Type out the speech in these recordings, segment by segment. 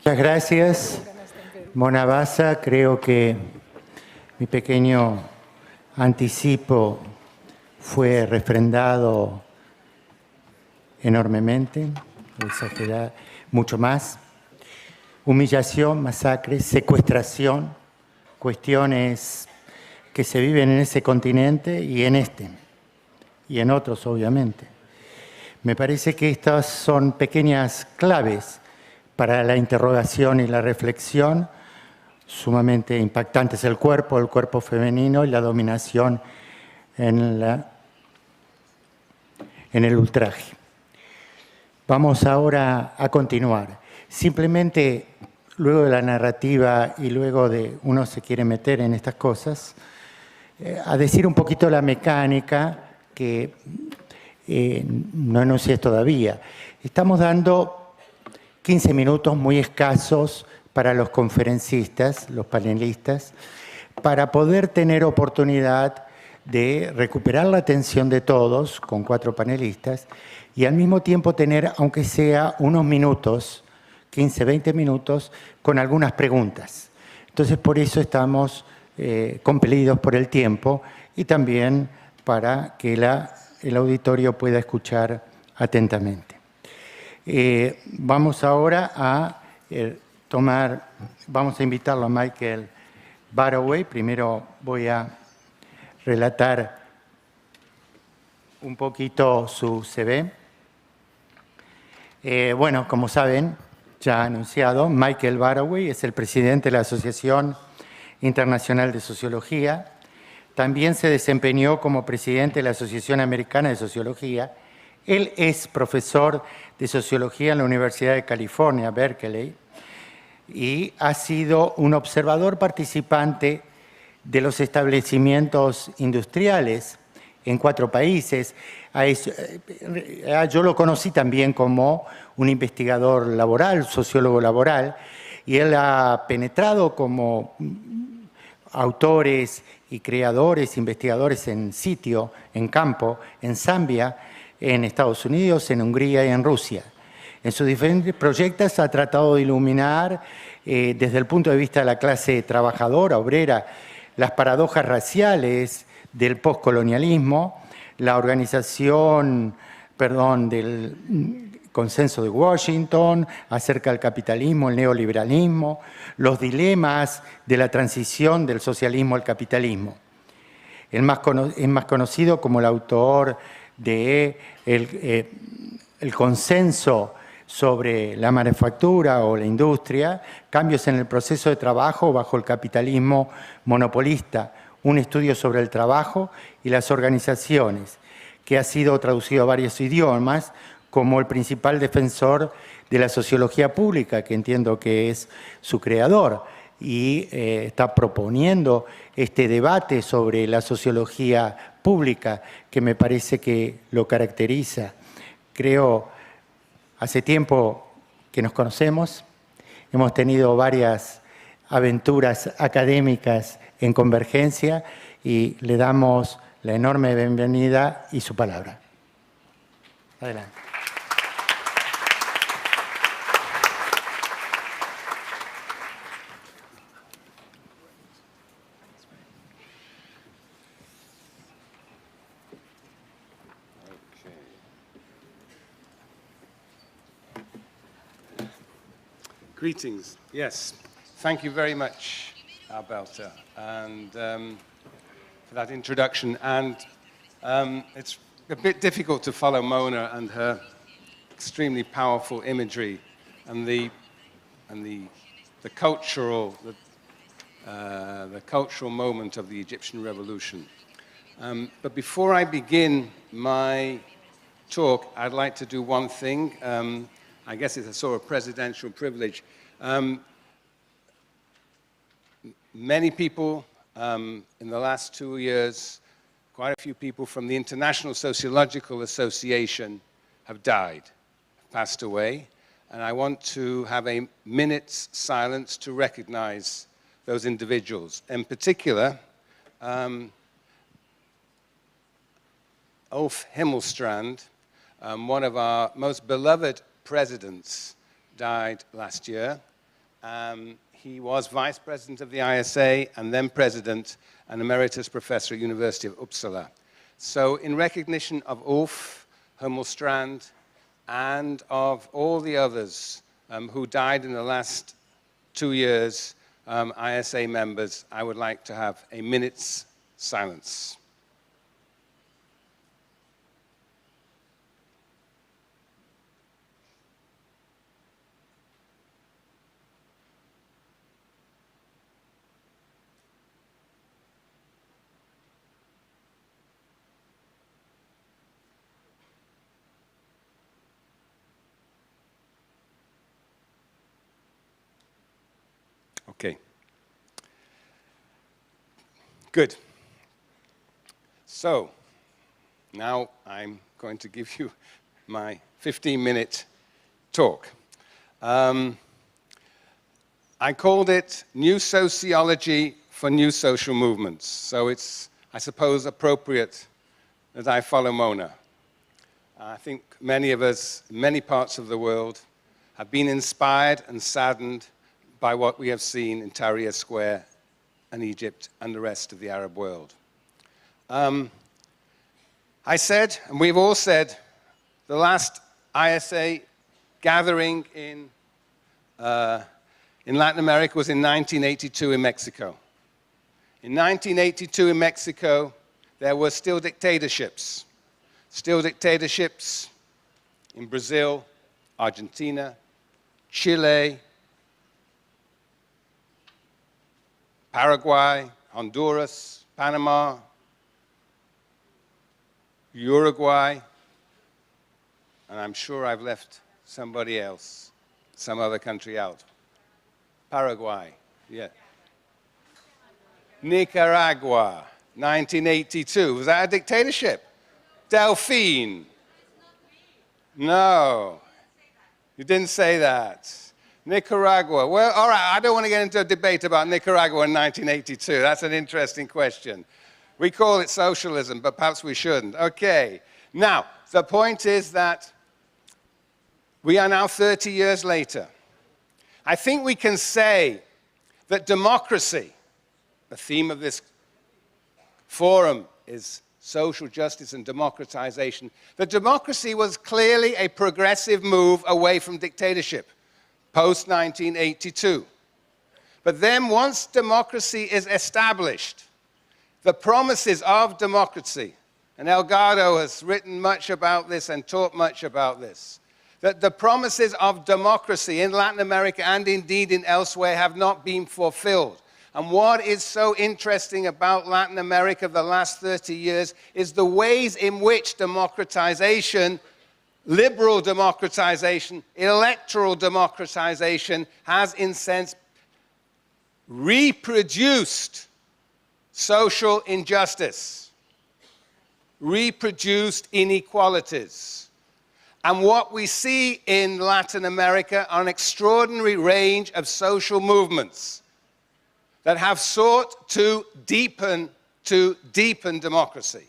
Muchas gracias, Mona Baza. Creo que mi pequeño anticipo fue refrendado enormemente, exagerado, mucho más. Humillación, masacre, secuestración, cuestiones que se viven en ese continente y en este, y en otros, obviamente. Me parece que estas son pequeñas claves para la interrogación y la reflexión, sumamente impactantes. El cuerpo femenino y la dominación en el ultraje. Vamos ahora a continuar. Simplemente, luego de la narrativa y luego de uno se quiere meter en estas cosas, a decir un poquito la mecánica que no enuncié todavía. Estamos dando 15 minutos muy escasos para los conferencistas, los panelistas, para poder tener oportunidad de recuperar la atención de todos con 4 panelistas y al mismo tiempo tener, aunque sea unos minutos, 15, 20 minutos, con algunas preguntas. Entonces, por eso estamos compelidos por el tiempo y también para que el auditorio pueda escuchar atentamente. Vamos ahora a vamos a invitarlo a Michael BURAWOY. Primero voy a relatar un poquito su CV. Bueno, como saben, ya anunciado, Michael BURAWOY es el presidente de la Asociación Internacional de Sociología. También se desempeñó como presidente de la Asociación Americana de Sociología. Él es profesor de Sociología en la Universidad de California, Berkeley, y ha sido un observador participante de los establecimientos industriales en 4 países. Yo lo conocí también como un investigador laboral, sociólogo laboral, y él ha penetrado como autores y creadores, investigadores en sitio, en campo, en Zambia, en Estados Unidos, en Hungría y en Rusia. En sus diferentes proyectos ha tratado de iluminar desde el punto de vista de la clase trabajadora, obrera, las paradojas raciales del postcolonialismo, la organización, del consenso de Washington acerca del capitalismo, el neoliberalismo, los dilemas de la transición del socialismo al capitalismo. Es más conocido como el autor de el consenso sobre la manufactura o la industria, cambios en el proceso de trabajo bajo el capitalismo monopolista, un estudio sobre el trabajo y las organizaciones, que ha sido traducido a varios idiomas, como el principal defensor de la sociología pública, que entiendo que es su creador, y está proponiendo este debate sobre la sociología pública, que me parece que lo caracteriza. Creo, hace tiempo que nos conocemos, hemos tenido varias aventuras académicas en convergencia y le damos la enorme bienvenida y su palabra. Adelante. Greetings. Yes, thank you very much, Alberto, and for that introduction. And it's a bit difficult to follow Mona and her extremely powerful imagery and the cultural moment of the Egyptian revolution. But before I begin my talk, I'd like to do one thing. I guess it's a sort of presidential privilege. Many people in the last 2 years, quite a few people from the International Sociological Association have died, passed away, and I want to have a minute's silence to recognize those individuals. In particular, Ulf Himmelstrand, one of our most beloved presidents, died last year. He was vice president of the ISA and then president and emeritus professor at University of Uppsala. So in recognition of Ulf Hummelstrand and of all the others who died in the last 2 years, ISA members, I would like to have a minute's silence. Okay. Good. So, now I'm going to give you my 15-minute talk. I called it New Sociology for New Social Movements. So it's, I suppose, appropriate that I follow Mona. I think many of us, in many parts of the world, have been inspired and saddened by what we have seen in Tahrir Square and Egypt and the rest of the Arab world. I said, and we've all said, the last ISA gathering in Latin America was in 1982 in Mexico. In 1982 in Mexico, there were still dictatorships. Still dictatorships in Brazil, Argentina, Chile, Paraguay, Honduras, Panama, Uruguay, and I'm sure I've left somebody else, some other country out. Paraguay, yeah. Nicaragua, 1982. Was that a dictatorship? Delphine. No, you didn't say that. Nicaragua. Well, all right, I don't want to get into a debate about Nicaragua in 1982. That's an interesting question. We call it socialism, but perhaps we shouldn't. Okay. Now, the point is that we are now 30 years later. I think we can say that democracy, the theme of this forum is social justice and democratization, that democracy was clearly a progressive move away from dictatorship. Post-1982. But then once democracy is established, the promises of democracy, and Elgato has written much about this and taught much about this, that the promises of democracy in Latin America and indeed in elsewhere have not been fulfilled. And what is so interesting about Latin America the last 30 years is the ways in which democratization, liberal democratization, electoral democratization has, in sense, reproduced social injustice, reproduced inequalities. And what we see in Latin America are an extraordinary range of social movements that have sought to deepen democracy.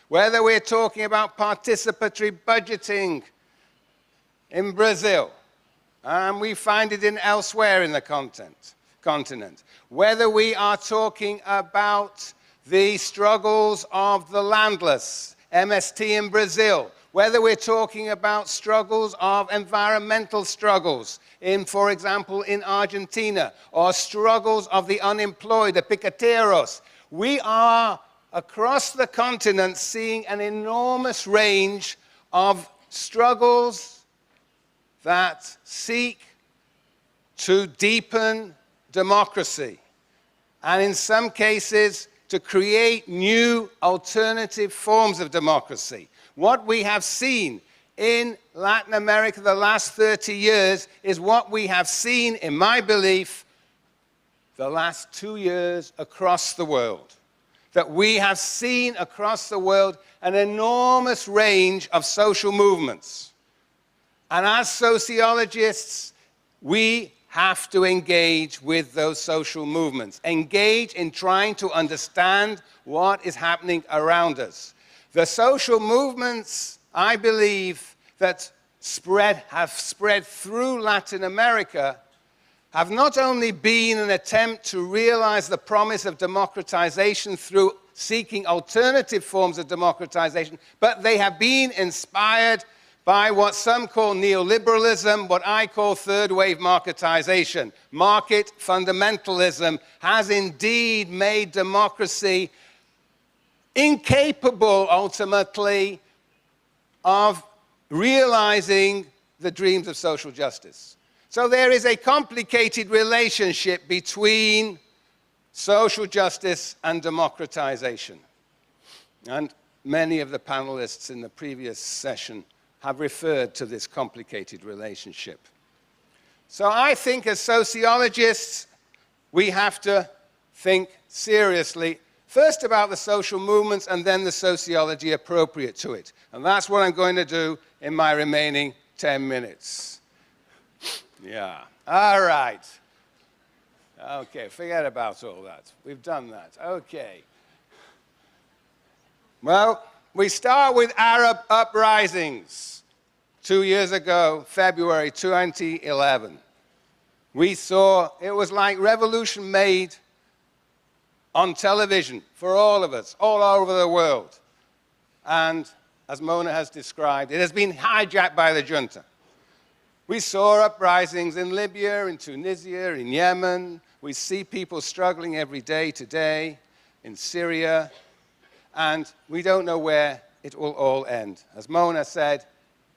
Whether we're talking about participatory budgeting in Brazil, and we find it in elsewhere in the continent. Whether we are talking about the struggles of the landless, MST in Brazil, whether we're talking about struggles of environmental struggles in, for example, in Argentina, or struggles of the unemployed, the piqueteros, we are across the continent seeing an enormous range of struggles that seek to deepen democracy, and in some cases to create new alternative forms of democracy. What we have seen in Latin America the last 30 years is what we have seen, in my belief, the last 2 years across the world. That we have seen across the world an enormous range of social movements. And as sociologists, we have to engage with those social movements, engage in trying to understand what is happening around us. The social movements, I believe, that have spread through Latin America have not only been an attempt to realize the promise of democratization through seeking alternative forms of democratization, but they have been inspired by what some call neoliberalism, what I call third-wave marketization. Market fundamentalism has indeed made democracy incapable, ultimately, of realizing the dreams of social justice. So there is a complicated relationship between social justice and democratization. And many of the panelists in the previous session have referred to this complicated relationship. So I think as sociologists, we have to think seriously, first about the social movements and then the sociology appropriate to it. And that's what I'm going to do in my remaining 10 minutes. Yeah, all right. Okay, forget about all that. We've done that. Okay. Well, we start with Arab uprisings. 2 years ago, February 2011. We saw, it was like revolution made on television for all of us, all over the world. And as Mona has described, it has been hijacked by the junta. We saw uprisings in Libya, in Tunisia, in Yemen. We see people struggling every day today in Syria. And we don't know where it will all end. As Mona said,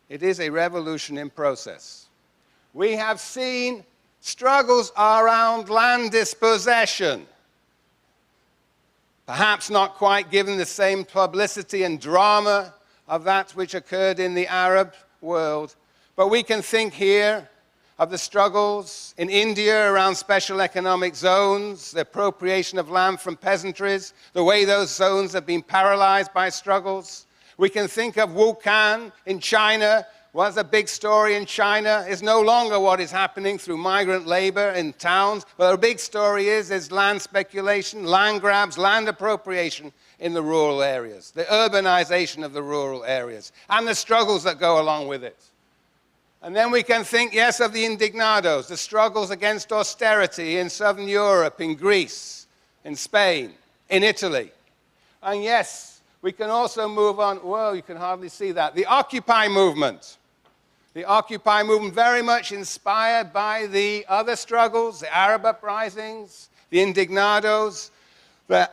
it is a revolution in process. We have seen struggles around land dispossession. Perhaps not quite given the same publicity and drama of that which occurred in the Arab world. But we can think here of the struggles in India around special economic zones, the appropriation of land from peasantries, the way those zones have been paralyzed by struggles. We can think of Wuhan in China. Was a big story in China is no longer what is happening through migrant labor in towns. But the big story is land speculation, land grabs, land appropriation in the rural areas, the urbanization of the rural areas, and the struggles that go along with it. And then we can think, yes, of the indignados, the struggles against austerity in southern Europe, in Greece, in Spain, in Italy. And yes, we can also move on, whoa, you can hardly see that, the Occupy movement. The Occupy movement very much inspired by the other struggles, the Arab uprisings, the indignados, the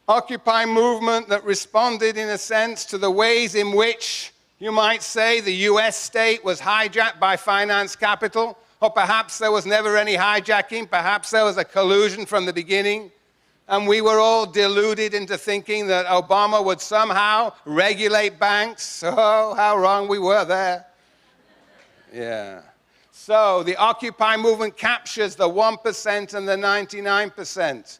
Occupy movement that responded, in a sense, to the ways in which you might say the US state was hijacked by finance capital, or perhaps there was never any hijacking, perhaps there was a collusion from the beginning, and we were all deluded into thinking that Obama would somehow regulate banks. Oh, how wrong we were there. Yeah. So the Occupy movement captures the 1% and the 99%.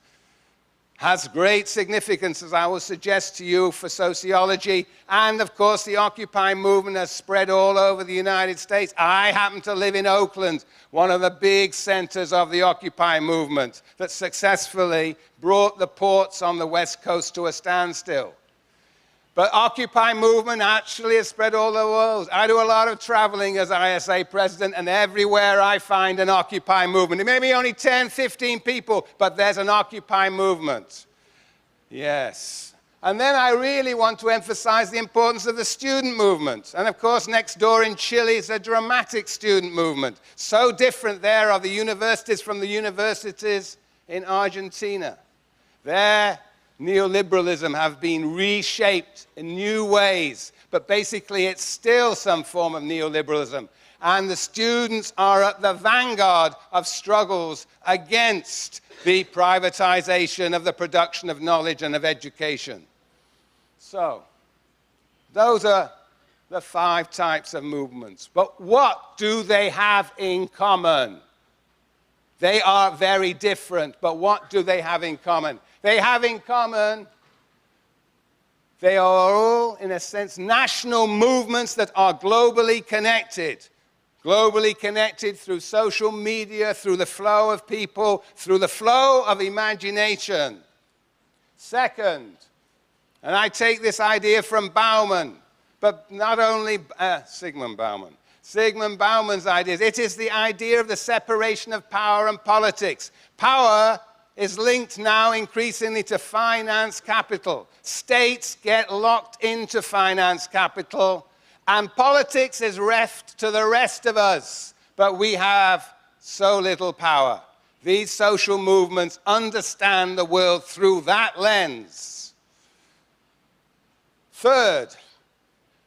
Has great significance, as I will suggest to you, for sociology. And, of course, the Occupy movement has spread all over the United States. I happen to live in Oakland, one of the big centers of the Occupy movement that successfully brought the ports on the West Coast to a standstill. But Occupy movement actually has spread all over the world. I do a lot of traveling as ISA president, and everywhere I find an Occupy movement. It may be only 10, 15 people, but there's an Occupy movement. Yes. And then I really want to emphasize the importance of the student movement. And of course, next door in Chile is a dramatic student movement. So different there are the universities from the universities in Argentina. There, neoliberalism have been reshaped in new ways, but basically it's still some form of neoliberalism. And the students are at the vanguard of struggles against the privatization of the production of knowledge and of education. So, those are the 5 types of movements. But what do they have in common? They are very different, but what do they have in common? They have in common, they are all, in a sense, national movements that are globally connected. Globally connected through social media, through the flow of people, through the flow of imagination. Second, and I take this idea from Bauman, but not only Sigmund Bauman. Zygmunt Bauman's ideas. It is the idea of the separation of power and politics. Power is linked now increasingly to finance capital. States get locked into finance capital, and politics is left to the rest of us. But we have so little power. These social movements understand the world through that lens. Third,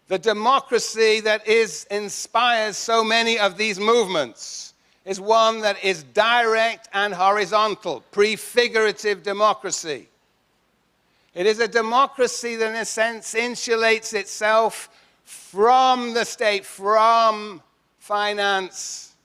the democracy that inspires so many of these movements is one that is direct and horizontal, prefigurative democracy. It is a democracy that, in a sense, insulates itself from the state, from finance.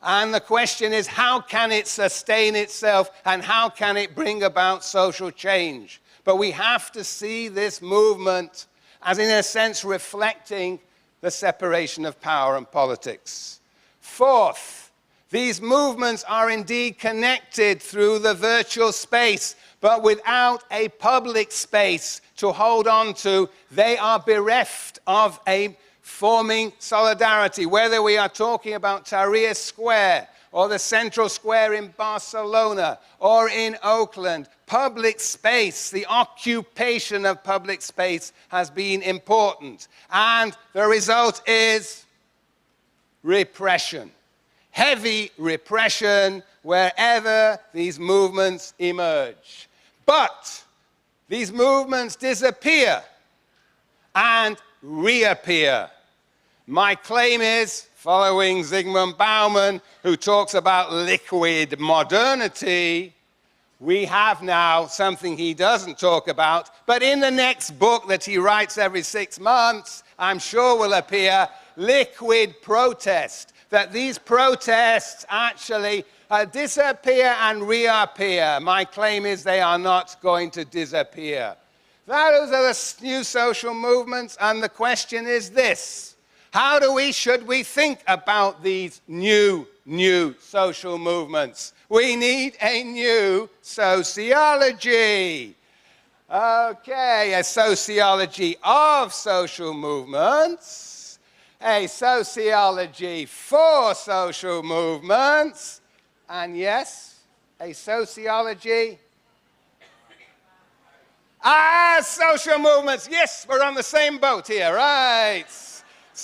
And the question is, how can it sustain itself, and how can it bring about social change? But we have to see this movement as, in a sense, reflecting the separation of power and politics. Fourth, these movements are indeed connected through the virtual space, but without a public space to hold on to, they are bereft of a forming solidarity. Whether we are talking about Tahrir Square, or the Central Square in Barcelona, or in Oakland, public space, the occupation of public space has been important. And the result is repression. Heavy repression wherever these movements emerge. But these movements disappear and reappear. My claim is, following Zygmunt Bauman, who talks about liquid modernity, we have now something he doesn't talk about, but in the next book that he writes every 6 months, I'm sure will appear, liquid protest, that these protests actually disappear and reappear. My claim is they are not going to disappear. Those are the new social movements, and the question is this: how should we think about these new social movements? We need a new sociology. Okay, a sociology of social movements, a sociology for social movements, and yes, a sociology social movements. Yes, we're on the same boat here, right?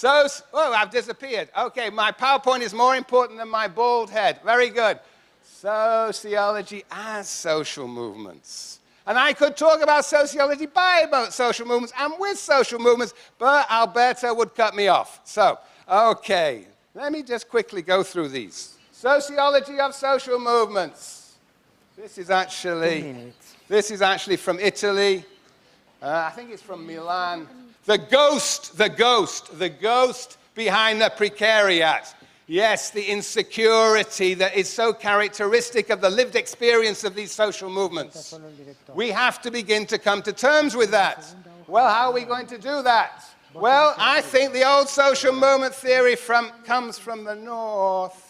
Oh, I've disappeared. Okay, my PowerPoint is more important than my bald head. Very good. Sociology as social movements. And I could talk about sociology by social movements and with social movements, but Alberto would cut me off. So, okay, let me just quickly go through these. Sociology of social movements. This is actually from Italy. I think it's from Milan. The ghost behind the precariat. Yes, the insecurity that is so characteristic of the lived experience of these social movements. We have to begin to come to terms with that. Well, how are we going to do that? Well, I think the old social movement theory comes from the North,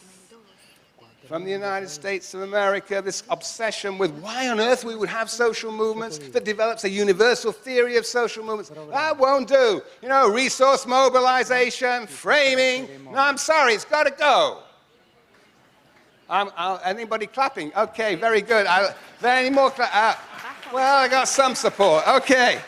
from the United States of America, this obsession with why on earth we would have social movements that develops a universal theory of social movements. That won't do. You know, resource mobilization, framing. No, I'm sorry, it's got to go. Anybody clapping? Okay, very good. Any more well, I got some support. Okay.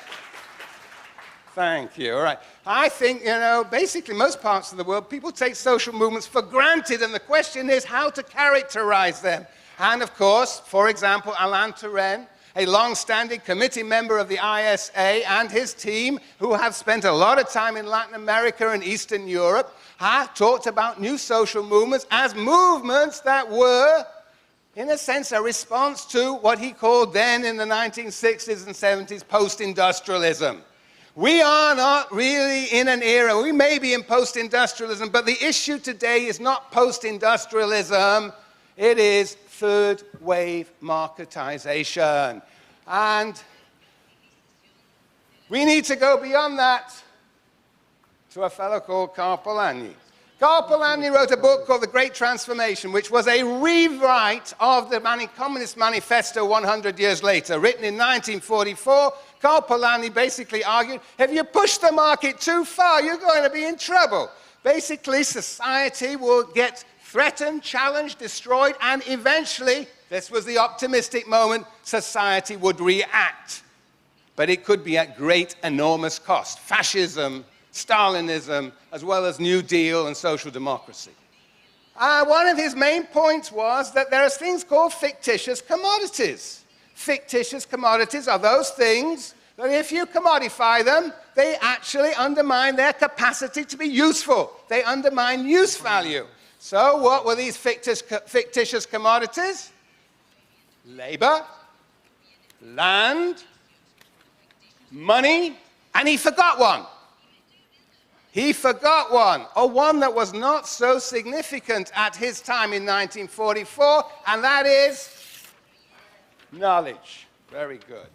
Thank you. All right. I think, basically most parts of the world, people take social movements for granted, and the question is how to characterize them. And of course, for example, Alain Touraine, a long-standing committee member of the ISA, and his team, who have spent a lot of time in Latin America and Eastern Europe, have talked about new social movements as movements that were, in a sense, a response to what he called then in the 1960s and 70s post-industrialism. We are not really in an era, we may be in post-industrialism, but the issue today is not post-industrialism, it is third wave marketization. And we need to go beyond that to a fellow called Karl Polanyi. Karl Polanyi wrote a book called The Great Transformation, which was a rewrite of the Communist Manifesto 100 years later, written in 1944. Karl Polanyi basically argued, if you push the market too far, you're going to be in trouble. Basically, society will get threatened, challenged, destroyed, and eventually, this was the optimistic moment, society would react. But it could be at great, enormous cost. Fascism, Stalinism, as well as New Deal and social democracy. One of his main points was that there are things called fictitious commodities. Fictitious commodities are those things that if you commodify them, they actually undermine their capacity to be useful. They undermine use value. So what were these fictitious commodities? Labor, land, money, and he forgot one. He forgot one, or one that was not so significant at his time in 1944, and that is knowledge. Very good.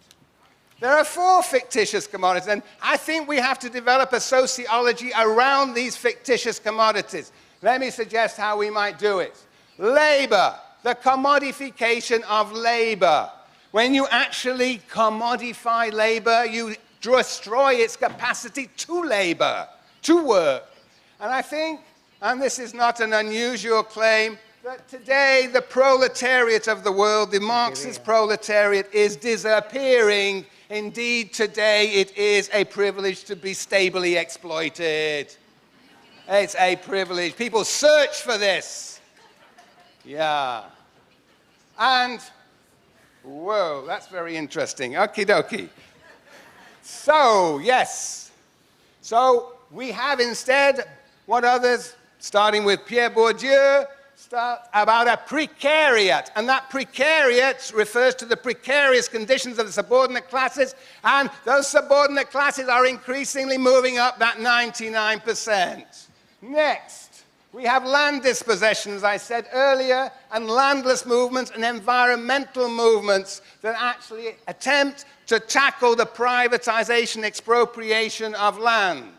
There are 4 fictitious commodities, and I think we have to develop a sociology around these fictitious commodities. Let me suggest how we might do it. Labor, the commodification of labor. When you actually commodify labor, you destroy its capacity to labor, to work. And I think, and this is not an unusual claim, that today the proletariat of the world, the Marxist proletariat, is disappearing. Indeed, today it is a privilege to be stably exploited. It's a privilege. People search for this. Yeah. And, whoa, that's very interesting. Okie dokie. So, yes. So, we have instead what others, starting with Pierre Bourdieu, about a precariat, and that precariat refers to the precarious conditions of the subordinate classes, and those subordinate classes are increasingly moving up that 99%. Next, we have land dispossession, as I said earlier, and landless movements and environmental movements that actually attempt to tackle the privatization, expropriation of land.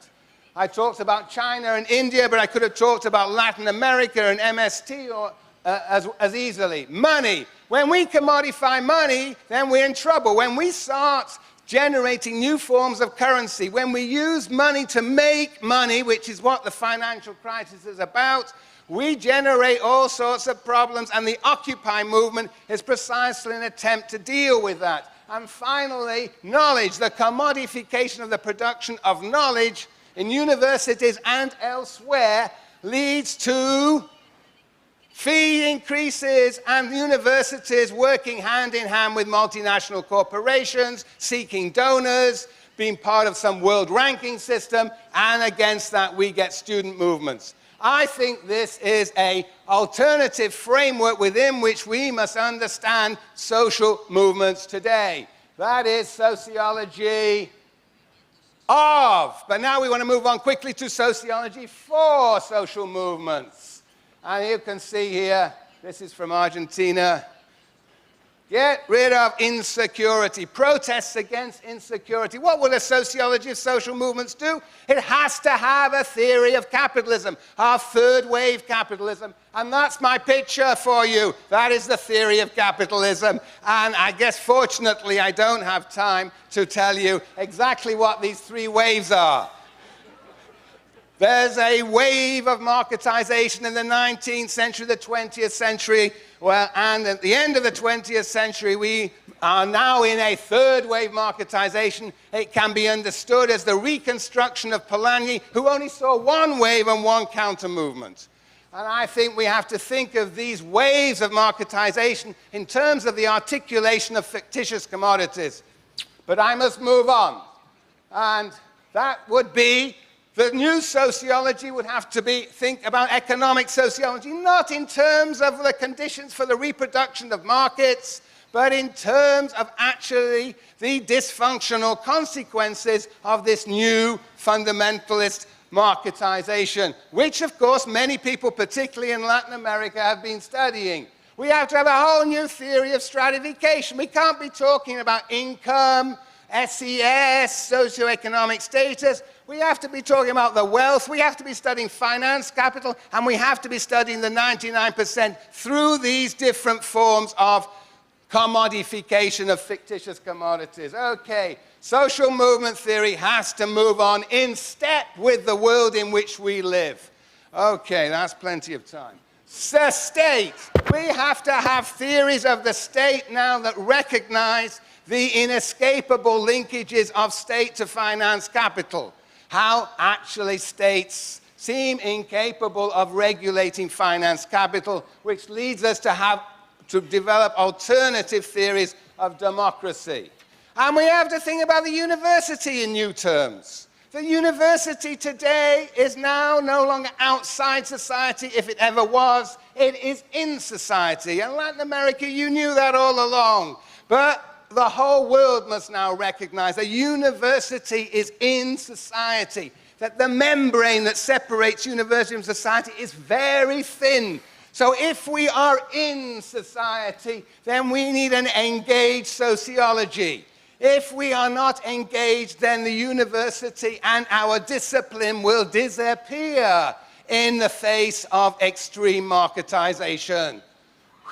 I talked about China and India, but I could have talked about Latin America and MST as easily. Money. When we commodify money, then we're in trouble. When we start generating new forms of currency, when we use money to make money, which is what the financial crisis is about, we generate all sorts of problems, and the Occupy movement is precisely an attempt to deal with that. And finally, knowledge, the commodification of the production of knowledge in universities and elsewhere leads to fee increases and universities working hand in hand with multinational corporations, seeking donors, being part of some world ranking system, and against that we get student movements. I think this is an alternative framework within which we must understand social movements today. That is sociology of. But now we want to move on quickly to sociology for social movements. And you can see here, this is from Argentina. Get rid of insecurity. Protests against insecurity. What will a sociology of social movements do? It has to have a theory of capitalism, our third wave capitalism. And that's my picture for you. That is the theory of capitalism. And I guess, fortunately, I don't have time to tell you exactly what these 3 waves are. There's a wave of marketization in the 19th century, the 20th century, well, and at the end of the 20th century, we are now in a third wave marketization. It can be understood as the reconstruction of Polanyi, who only saw one wave and one counter movement. And I think we have to think of these waves of marketization in terms of the articulation of fictitious commodities. But I must move on. And that would be the new sociology would have to think about economic sociology, not in terms of the conditions for the reproduction of markets, but in terms of actually the dysfunctional consequences of this new fundamentalist marketization, which, of course, many people, particularly in Latin America, have been studying. We have to have a whole new theory of stratification. We can't be talking about income, SES, socioeconomic status. We have to be talking about the wealth. We have to be studying finance, capital, and we have to be studying the 99% through these different forms of commodification of fictitious commodities. Okay, social movement theory has to move on in step with the world in which we live. Okay, that's plenty of time. The state. We have to have theories of the state now that recognize the inescapable linkages of state to finance capital. How actually states seem incapable of regulating finance capital, which leads us to develop alternative theories of democracy. And we have to think about the university in new terms. The university today is now no longer outside society, if it ever was. It is in society. In Latin America, you knew that all along. But the whole world must now recognize that university is in society, that the membrane that separates university from society is very thin. So if we are in society, then we need an engaged sociology. If we are not engaged, then the university and our discipline will disappear in the face of extreme marketization.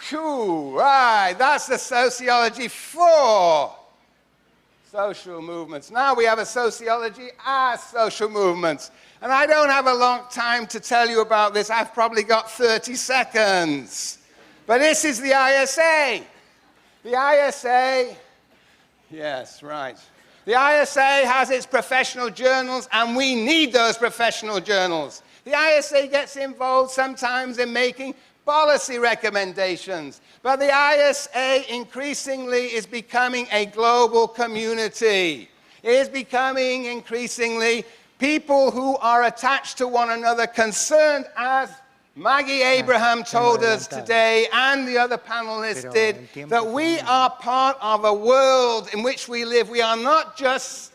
Whew, right, that's the sociology for social movements. Now we have a sociology as social movements. And I don't have a long time to tell you about this. I've probably got 30 seconds. But this is the ISA. The ISA, yes, right. The ISA has its professional journals, and we need those professional journals. The ISA gets involved sometimes in making policy recommendations. But the ISA increasingly is becoming a global community. It is becoming increasingly people who are attached to one another, concerned, as Maggie Abraham told us today, and the other panelists did, that we are part of a world in which we live. We are not just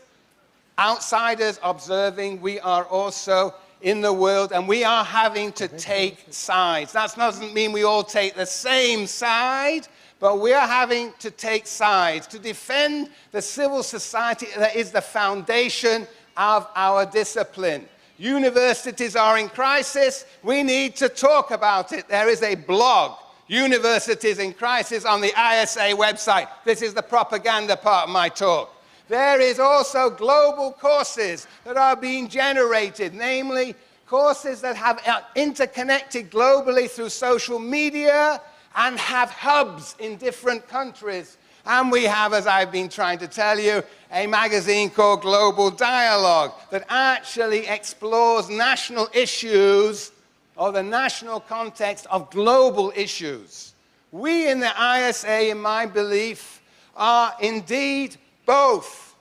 outsiders observing, we are also in the world, and we are having to take sides. That doesn't mean we all take the same side, but we are having to take sides to defend the civil society that is the foundation of our discipline. Universities are in crisis. We need to talk about it. There is a blog, Universities in Crisis, on the ISA website. This is the propaganda part of my talk. There is also global courses that are being generated, namely courses that have interconnected globally through social media and have hubs in different countries. And we have, as I've been trying to tell you, a magazine called Global Dialogue that actually explores national issues or the national context of global issues. We in the ISA, in my belief, are indeed both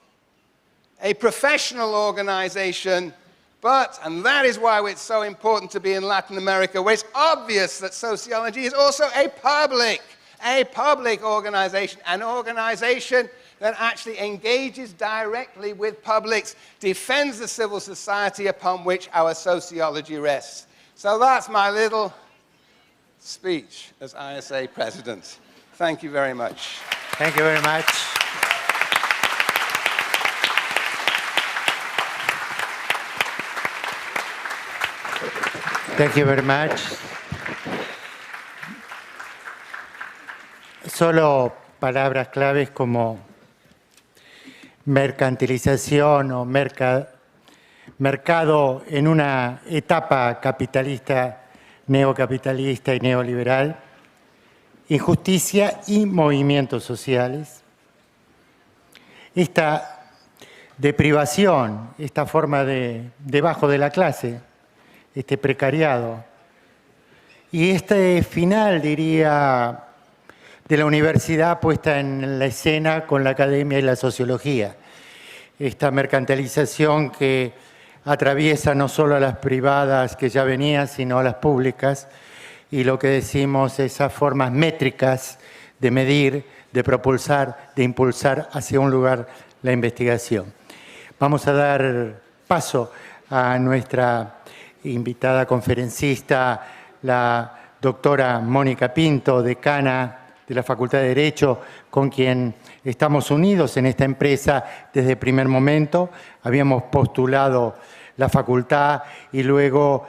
a professional organization, but, and that is why it's so important to be in Latin America, where it's obvious that sociology is also a public organization, an organization that actually engages directly with publics, defends the civil society upon which our sociology rests. So that's my little speech as ISA president. Thank you very much. Thank you very much. Thank you very much. Solo palabras claves como mercantilización o mercado en una etapa capitalista, neocapitalista y neoliberal, injusticia y movimientos sociales. Esta deprivación, esta forma de debajo de la clase, este precariado. Y este final, diría, de la universidad puesta en la escena con la academia y la sociología. Esta mercantilización que atraviesa no solo a las privadas que ya venían, sino a las públicas, y lo que decimos, esas formas métricas de medir, de propulsar, de impulsar hacia un lugar la investigación. Vamos a dar paso a nuestra invitada conferencista, la doctora Mónica PINTO, decana de la Facultad de Derecho, con quien estamos unidos en esta empresa desde el primer momento. Habíamos postulado la facultad y luego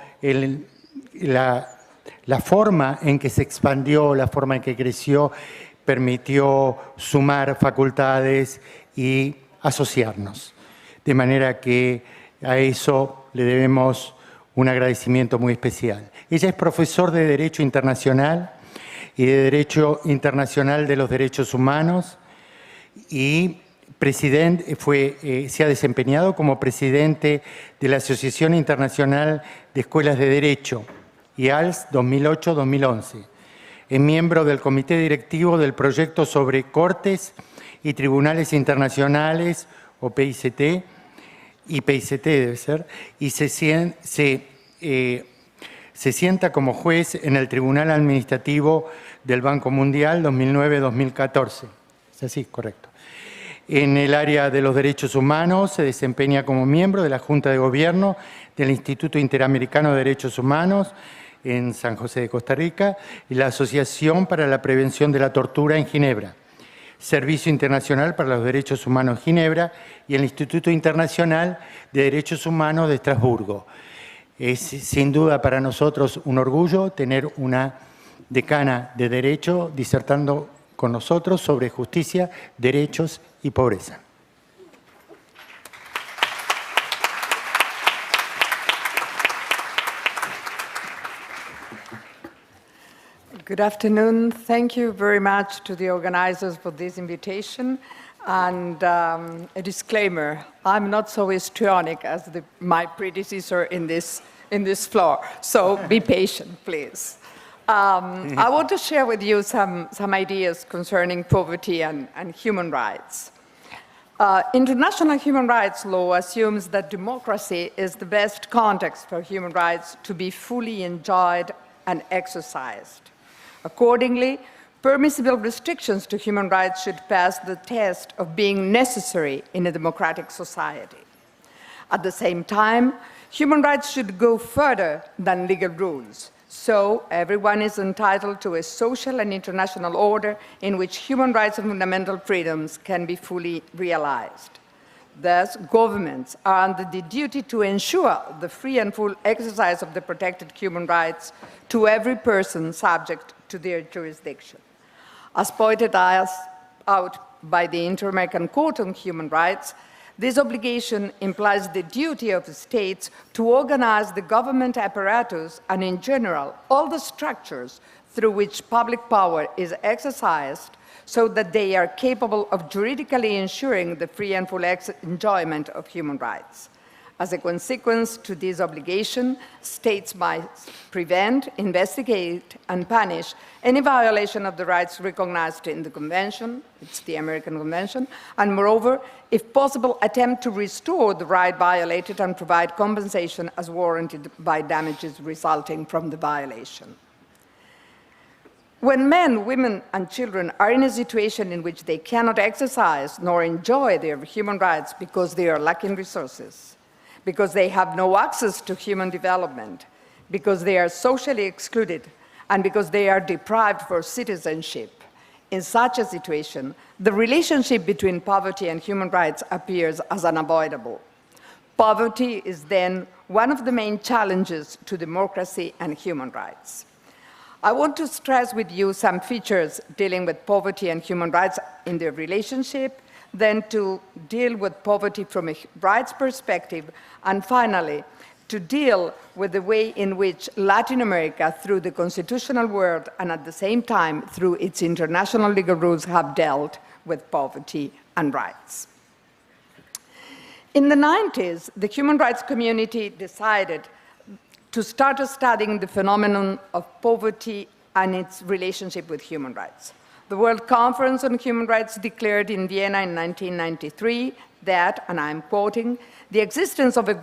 la forma en que se expandió, la forma en que creció, permitió sumar facultades y asociarnos. De manera que a eso le debemos un agradecimiento muy especial. Ella es profesor de Derecho Internacional y de Derecho Internacional de los Derechos Humanos y se ha desempeñado como presidente de la Asociación Internacional de Escuelas de Derecho, IALS 2008-2011. Es miembro del Comité Directivo del Proyecto sobre Cortes y Tribunales Internacionales, o PICT, y PICT debe ser, y se sienta como juez en el Tribunal Administrativo del Banco Mundial 2009-2014. ¿Es así? Correcto. En el área de los derechos humanos se desempeña como miembro de la Junta de Gobierno del Instituto Interamericano de Derechos Humanos en San José de Costa Rica y la Asociación para la Prevención de la Tortura en Ginebra, Servicio Internacional para los Derechos Humanos Ginebra y el Instituto Internacional de Derechos Humanos de Estrasburgo. Es sin duda para nosotros un orgullo tener una decana de Derecho disertando con nosotros sobre justicia, derechos y pobreza. Good afternoon. Thank you very much to the organizers for this invitation. And a disclaimer, I'm not so histrionic as my predecessor in this floor, so be patient, please. I want to share with you some ideas concerning poverty and human rights. International human rights law assumes that democracy is the best context for human rights to be fully enjoyed and exercised. Accordingly, permissible restrictions to human rights should pass the test of being necessary in a democratic society. At the same time, human rights should go further than legal rules. So everyone is entitled to a social and international order in which human rights and fundamental freedoms can be fully realized. Thus, governments are under the duty to ensure the free and full exercise of the protected human rights to every person subject to their jurisdiction. As pointed out by the Inter-American Court on Human Rights, this obligation implies the duty of the states to organize the government apparatus and, in general, all the structures through which public power is exercised so that they are capable of juridically ensuring the free and full enjoyment of human rights. As a consequence to this obligation, states must prevent, investigate, and punish any violation of the rights recognized in the Convention, it's the American Convention, and moreover, if possible, attempt to restore the right violated and provide compensation as warranted by damages resulting from the violation. When men, women, and children are in a situation in which they cannot exercise nor enjoy their human rights because they are lacking resources, because they have no access to human development, because they are socially excluded, and because they are deprived for citizenship. In such a situation, the relationship between poverty and human rights appears as unavoidable. Poverty is then one of the main challenges to democracy and human rights. I want to stress with you some features dealing with poverty and human rights in their relationship, then to deal with poverty from a rights perspective, and finally, to deal with the way in which Latin America, through the constitutional world and at the same time through its international legal rules, have dealt with poverty and rights. In the 90s, the human rights community decided to start studying the phenomenon of poverty and its relationship with human rights. The World Conference on Human Rights declared in Vienna in 1993 that, and I'm quoting, the existence of a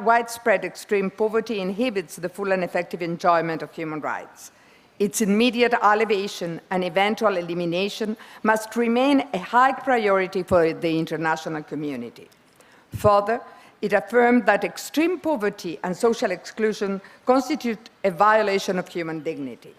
widespread extreme poverty inhibits the full and effective enjoyment of human rights. Its immediate alleviation and eventual elimination must remain a high priority for the international community. Further, it affirmed that extreme poverty and social exclusion constitute a violation of human dignity.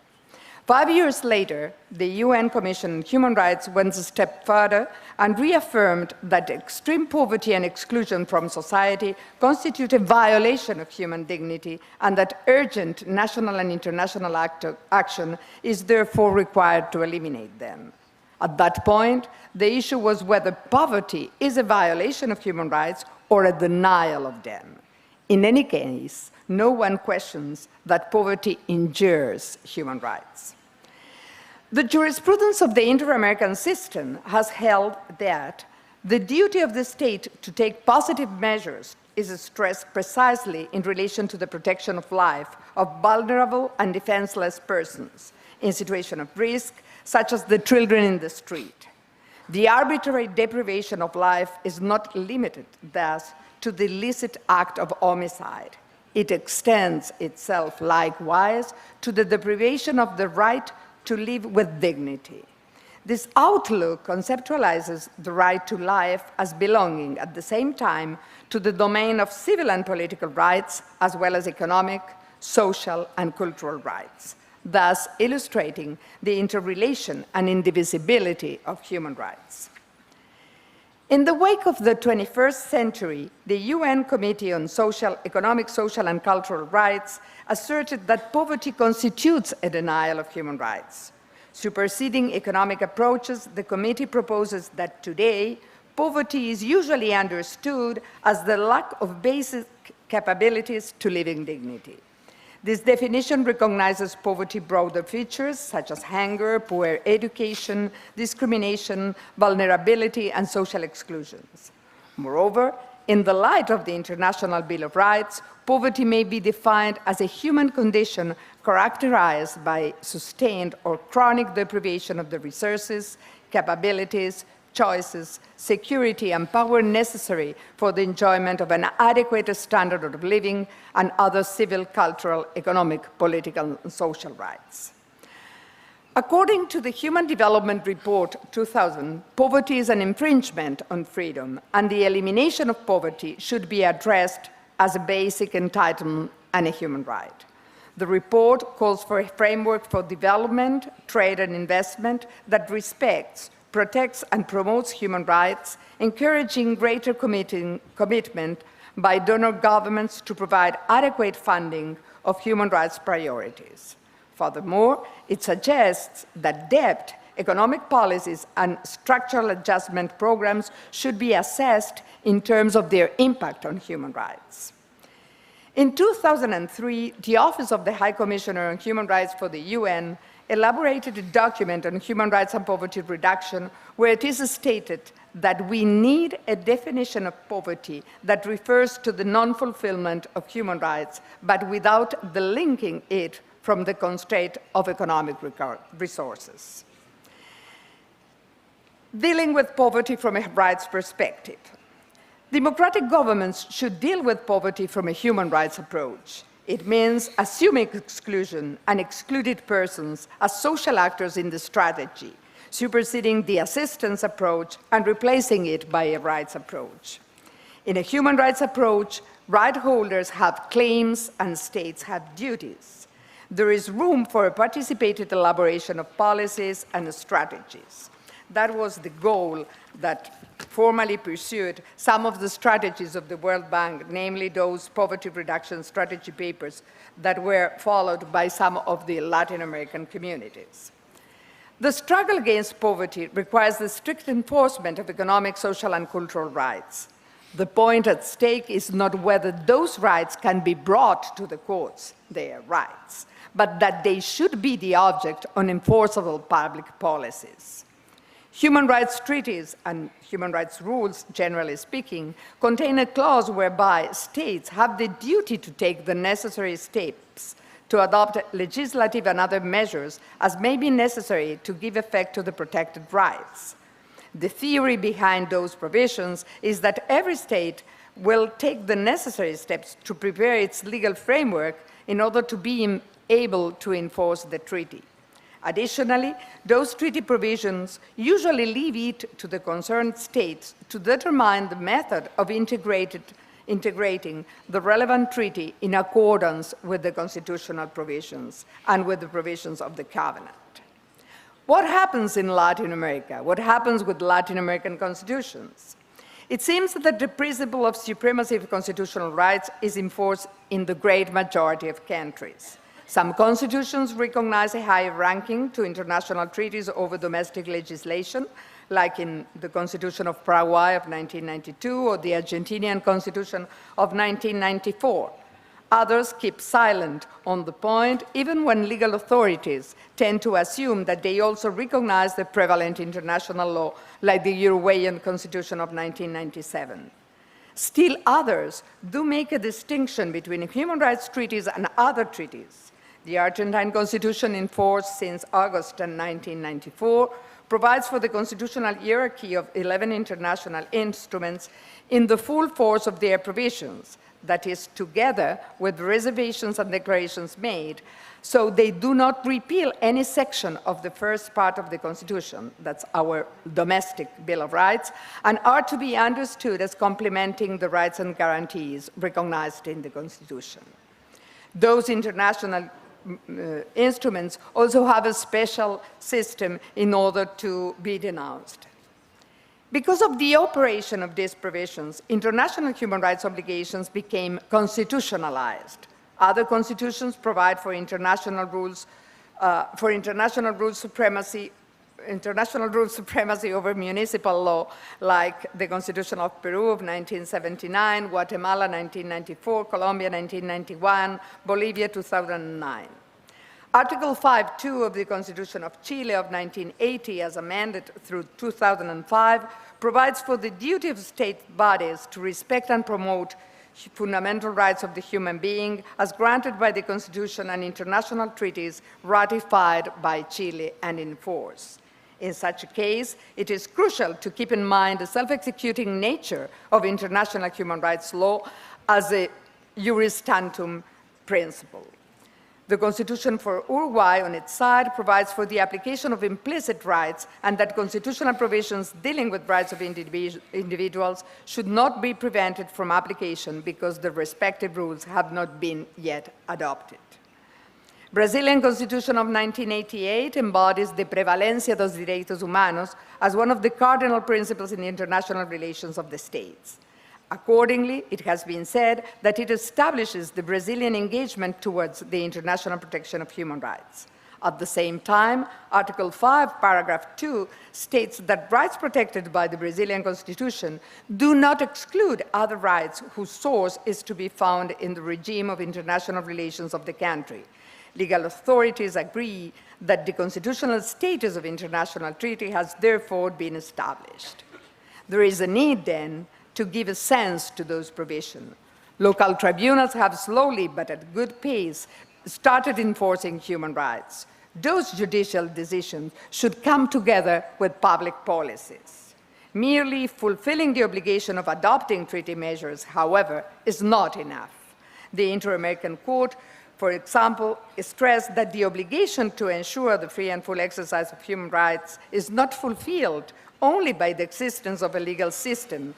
5 years later, the UN Commission on Human Rights went a step further and reaffirmed that extreme poverty and exclusion from society constitute a violation of human dignity and that urgent national and international action is therefore required to eliminate them. At that point, the issue was whether poverty is a violation of human rights or a denial of them. In any case, no one questions that poverty injures human rights. The jurisprudence of the Inter-American system has held that the duty of the state to take positive measures is stressed precisely in relation to the protection of life of vulnerable and defenseless persons in situations of risk, such as the children in the street. The arbitrary deprivation of life is not limited, thus, to the illicit act of homicide. It extends itself likewise to the deprivation of the right to live with dignity. This outlook conceptualizes the right to life as belonging at the same time to the domain of civil and political rights, as well as economic, social, and cultural rights, thus illustrating the interrelation and indivisibility of human rights. In the wake of the 21st century, the UN Committee on Economic, Social, and Cultural Rights asserted that poverty constitutes a denial of human rights. Superseding economic approaches, the committee proposes that today, poverty is usually understood as the lack of basic capabilities to live in dignity. This definition recognizes poverty broader features such as hunger, poor education, discrimination, vulnerability, and social exclusions. Moreover, in the light of the International Bill of Rights, poverty may be defined as a human condition characterized by sustained or chronic deprivation of the resources, capabilities, choices, security, and power necessary for the enjoyment of an adequate standard of living and other civil, cultural, economic, political, and social rights. According to the Human Development Report 2000, poverty is an infringement on freedom, and the elimination of poverty should be addressed as a basic entitlement and a human right. The report calls for a framework for development, trade, and investment that respects, protects, and promotes human rights, encouraging greater commitment by donor governments to provide adequate funding of human rights priorities. Furthermore, it suggests that debt, economic policies, and structural adjustment programs should be assessed in terms of their impact on human rights. In 2003, the Office of the High Commissioner on Human Rights for the UN elaborated a document on human rights and poverty reduction, where it is stated that we need a definition of poverty that refers to the non-fulfillment of human rights, but without the linking it from the constraint of economic resources. Dealing with poverty from a rights perspective. Democratic governments should deal with poverty from a human rights approach. It means assuming exclusion and excluded persons as social actors in the strategy, superseding the assistance approach and replacing it by a rights approach. In a human rights approach, right holders have claims and states have duties. There is room for a participated elaboration of policies and strategies. That was the goal that formally pursued some of the strategies of the World Bank, namely those poverty reduction strategy papers that were followed by some of the Latin American communities. The struggle against poverty requires the strict enforcement of economic, social, and cultural rights. The point at stake is not whether those rights can be brought to the courts, they are rights, but that they should be the object of enforceable public policies. Human rights treaties and human rights rules, generally speaking, contain a clause whereby states have the duty to take the necessary steps to adopt legislative and other measures as may be necessary to give effect to the protected rights. The theory behind those provisions is that every state will take the necessary steps to prepare its legal framework in order to be able to enforce the treaty. Additionally, those treaty provisions usually leave it to the concerned states to determine the method of integrating the relevant treaty in accordance with the constitutional provisions and with the provisions of the Covenant. What happens in Latin America? What happens with Latin American constitutions? It seems that the principle of supremacy of constitutional rights is enforced in the great majority of countries. Some constitutions recognize a higher ranking to international treaties over domestic legislation, like in the Constitution of Paraguay of 1992 or the Argentinian Constitution of 1994. Others keep silent on the point, even when legal authorities tend to assume that they also recognize the prevalent international law, like the Uruguayan Constitution of 1997. Still others do make a distinction between human rights treaties and other treaties. The Argentine Constitution, in force since August 1994, provides for the constitutional hierarchy of 11 international instruments in the full force of their provisions, that is, together with reservations and declarations made, so they do not repeal any section of the first part of the Constitution, that's our domestic Bill of Rights, and are to be understood as complementing the rights and guarantees recognized in the Constitution. Those international instruments also have a special system in order to be denounced. Because of the operation of these provisions, international human rights obligations became constitutionalized. Other constitutions provide for international rules supremacy over municipal law, like the Constitution of Peru of 1979, Guatemala 1994, Colombia 1991, Bolivia 2009. Article 5.2 of the Constitution of Chile of 1980, as amended through 2005, provides for the duty of state bodies to respect and promote fundamental rights of the human being as granted by the Constitution and international treaties ratified by Chile and in force. In such a case, it is crucial to keep in mind the self-executing nature of international human rights law as a juris tantum principle. The Constitution for Uruguay, on its side, provides for the application of implicit rights and that constitutional provisions dealing with rights of individuals should not be prevented from application because the respective rules have not been yet adopted. Brazilian Constitution of 1988 embodies the prevalencia dos direitos humanos as one of the cardinal principles in the international relations of the states. Accordingly, it has been said that it establishes the Brazilian engagement towards the international protection of human rights. At the same time, Article 5, paragraph 2 states that rights protected by the Brazilian Constitution do not exclude other rights whose source is to be found in the regime of international relations of the country. Legal authorities agree that the constitutional status of international treaty has therefore been established. There is a need, then, to give a sense to those provisions. Local tribunals have slowly, but at good pace, started enforcing human rights. Those judicial decisions should come together with public policies. Merely fulfilling the obligation of adopting treaty measures, however, is not enough. The Inter-American Court, for example, stressed that the obligation to ensure the free and full exercise of human rights is not fulfilled only by the existence of a legal system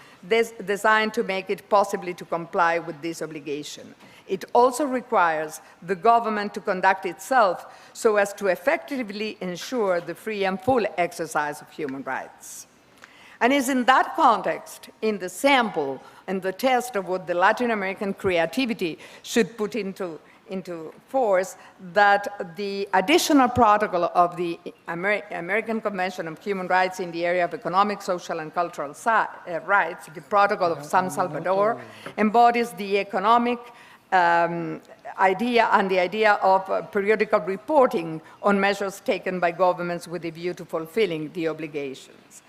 designed to make it possible to comply with this obligation. It also requires the government to conduct itself so as to effectively ensure the free and full exercise of human rights. And it's in that context, in the sample and the test of what the Latin American creativity should put into force, that the additional protocol of the American Convention on Human Rights in the area of economic, social, and cultural rights, the Protocol of San Salvador, embodies the economic idea and the idea of periodical reporting on measures taken by governments with a view to fulfilling the obligations.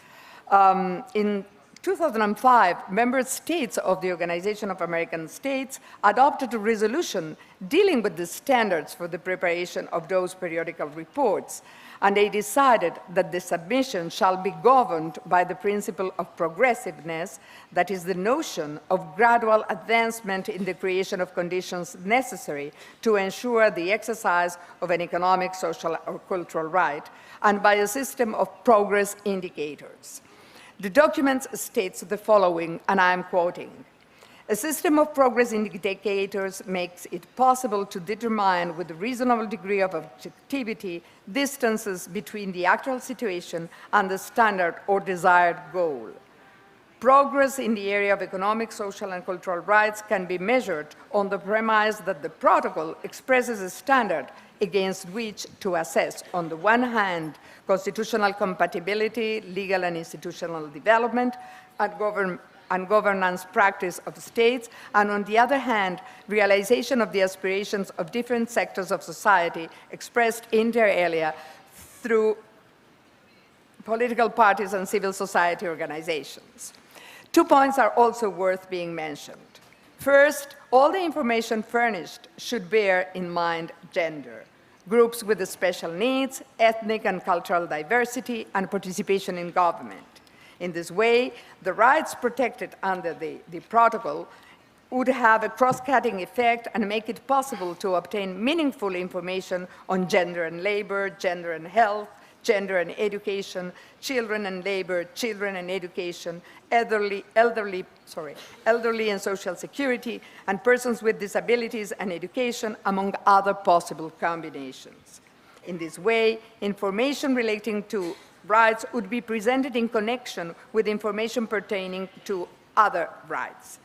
In 2005, member states of the Organization of American States adopted a resolution dealing with the standards for the preparation of those periodical reports, and they decided that the submission shall be governed by the principle of progressiveness, that is the notion of gradual advancement in the creation of conditions necessary to ensure the exercise of an economic, social, or cultural right, and by a system of progress indicators. The document states the following, and I'm quoting: "A system of progress indicators makes it possible to determine with a reasonable degree of objectivity distances between the actual situation and the standard or desired goal. Progress in the area of economic, social, and cultural rights can be measured on the premise that the protocol expresses a standard against which to assess, on the one hand, constitutional compatibility, legal and institutional development, and and governance practice of states, and on the other hand, realization of the aspirations of different sectors of society expressed inter alia through political parties and civil society organizations. 2 points are also worth being mentioned. First, all the information furnished should bear in mind gender, groups with special needs, ethnic and cultural diversity, and participation in government. In this way, the rights protected under the protocol would have a cross-cutting effect and make it possible to obtain meaningful information on gender and labor, gender and health, gender and education, children and labor, children and education, elderly and social security, and persons with disabilities and education, among other possible combinations. In this way, information relating to rights would be presented in connection with information pertaining to other rights.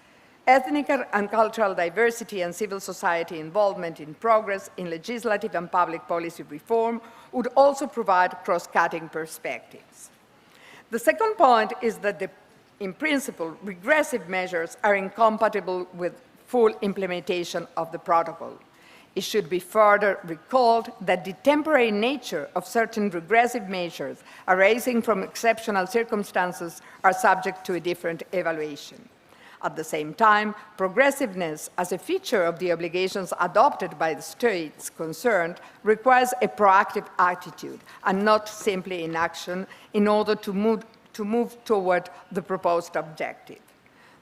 Ethnic and cultural diversity and civil society involvement in progress in legislative and public policy reform would also provide cross-cutting perspectives. The second point is that, in principle, regressive measures are incompatible with full implementation of the protocol. It should be further recalled that the temporary nature of certain regressive measures arising from exceptional circumstances are subject to a different evaluation. At the same time, progressiveness as a feature of the obligations adopted by the states concerned requires a proactive attitude and not simply inaction in order to move toward the proposed objective.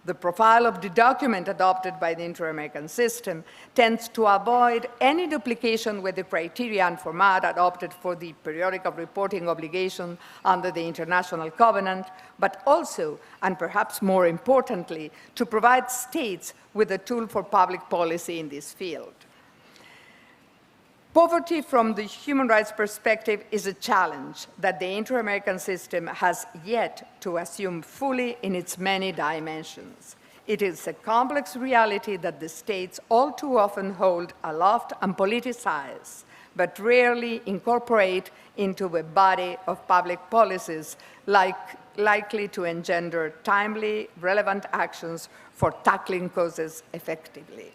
The profile of the document adopted by the Inter-American system tends to avoid any duplication with the criteria and format adopted for the periodical reporting obligation under the International Covenant, but also, and perhaps more importantly, to provide states with a tool for public policy in this field. Poverty from the human rights perspective is a challenge that the Inter-American system has yet to assume fully in its many dimensions. It is a complex reality that the states all too often hold aloft and politicize, but rarely incorporate into a body of public policies likely to engender timely, relevant actions for tackling causes effectively.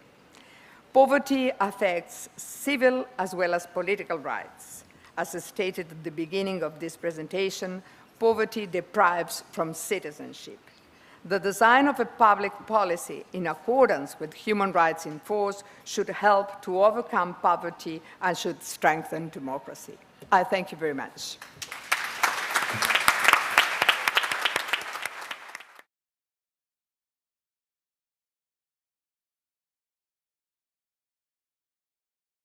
Poverty affects civil as well as political rights. As stated at the beginning of this presentation, poverty deprives from citizenship. The design of a public policy in accordance with human rights in force should help to overcome poverty and should strengthen democracy. I thank you very much.